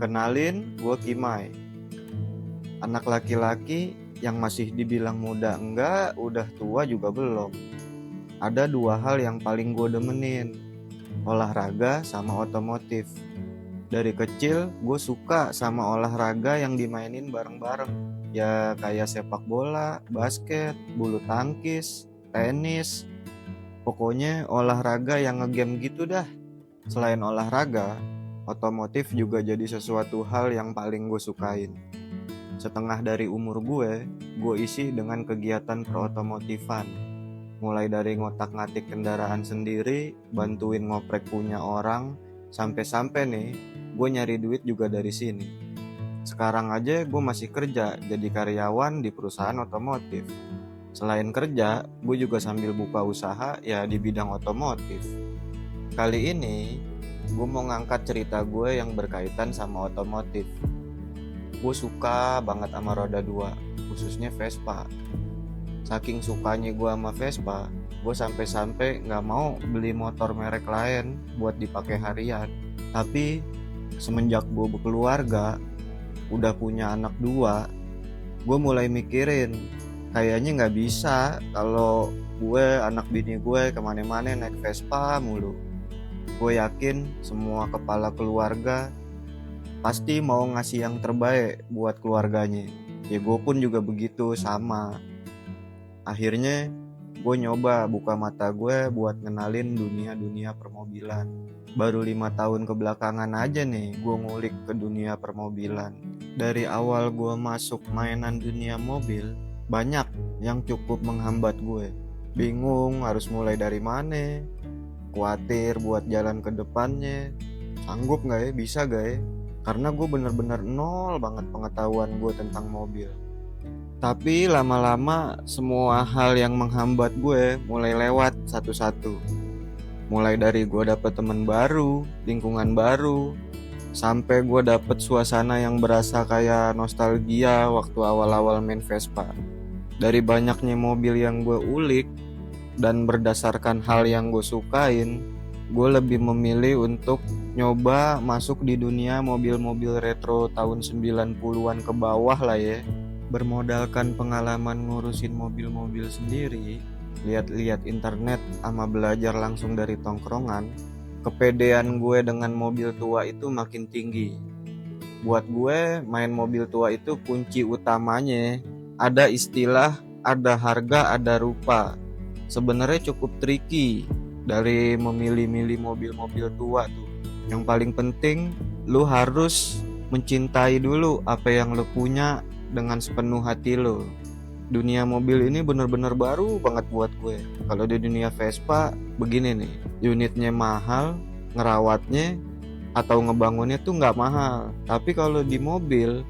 Kenalin, gue Kimai. Anak laki-laki yang masih dibilang muda enggak, udah tua juga belum. Ada dua hal yang paling gue demenin, olahraga sama otomotif. Dari kecil gue suka sama olahraga yang dimainin bareng-bareng. Ya kayak sepak bola, basket, bulu tangkis, tenis. Pokoknya olahraga yang ngegame gitu dah. Selain olahraga, otomotif juga jadi sesuatu hal yang paling gue sukain. Setengah dari umur gue isi dengan kegiatan perotomotifan. Mulai dari ngotak-ngatik kendaraan sendiri, bantuin ngoprek punya orang, sampai-sampai nih, gue nyari duit juga dari sini. Sekarang aja gue masih kerja jadi karyawan di perusahaan otomotif. Selain kerja, gue juga sambil buka usaha ya di bidang otomotif. Kali ini, gue mau ngangkat cerita gue yang berkaitan sama otomotif. Gue suka banget sama roda 2, khususnya Vespa. Saking sukanya gue sama Vespa, gue sampai-sampai gak mau beli motor merek lain buat dipakai harian. Tapi semenjak gue berkeluarga, udah punya anak 2, gue mulai mikirin kayaknya gak bisa kalau gue, anak bini gue kemana-mana naik Vespa mulu. Gue yakin semua kepala keluarga pasti mau ngasih yang terbaik buat keluarganya. Ya gue pun juga begitu, sama. Akhirnya gue nyoba buka mata gue buat ngenalin dunia permobilan. Baru 5 tahun kebelakangan aja nih gue ngulik ke dunia permobilan. Dari awal gue masuk mainan dunia mobil, banyak yang cukup menghambat gue. Bingung harus mulai dari mana, khawatir buat jalan ke depannya, sanggup gak ya, bisa gak ya. Karena gue bener-bener nol banget pengetahuan gue tentang mobil. Tapi lama-lama semua hal yang menghambat gue mulai lewat satu-satu. Mulai dari gue dapet temen baru, lingkungan baru, sampai gue dapet suasana yang berasa kayak nostalgia waktu awal-awal main Vespa. Dari banyaknya mobil yang gue ulik dan berdasarkan hal yang gue sukain, gue lebih memilih untuk nyoba masuk di dunia mobil-mobil retro tahun 90-an ke bawah lah ya. Bermodalkan pengalaman ngurusin mobil-mobil sendiri, lihat-lihat internet sama belajar langsung dari tongkrongan, kepedean gue dengan mobil tua itu makin tinggi. Buat gue, main mobil tua itu kunci utamanya ada istilah, ada harga, ada rupa. Sebenarnya cukup tricky dari memilih-milih mobil-mobil tua tuh. Yang paling penting, lu harus mencintai dulu apa yang lu punya dengan sepenuh hati lu. Dunia mobil ini bener-bener baru banget buat gue. Kalau di dunia Vespa, begini nih, unitnya mahal, ngerawatnya atau ngebangunnya tuh nggak mahal. Tapi kalau di mobil,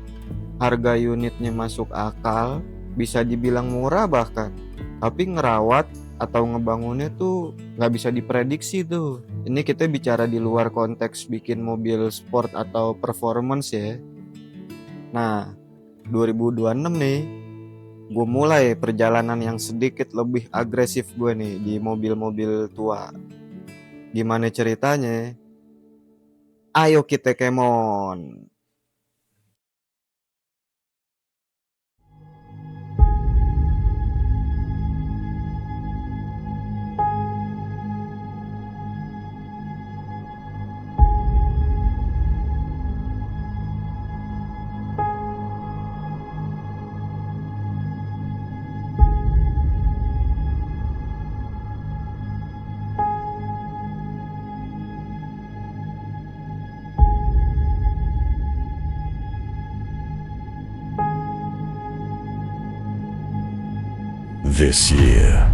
harga unitnya masuk akal, bisa dibilang murah bahkan. Tapi ngerawat atau ngebangunnya tuh nggak bisa diprediksi tuh. Ini kita bicara di luar konteks bikin mobil sport atau performance ya. Nah, 2026 nih, gue mulai perjalanan yang sedikit lebih agresif gue nih di mobil-mobil tua. Gimana ceritanya? Ayo kita kemon. This year,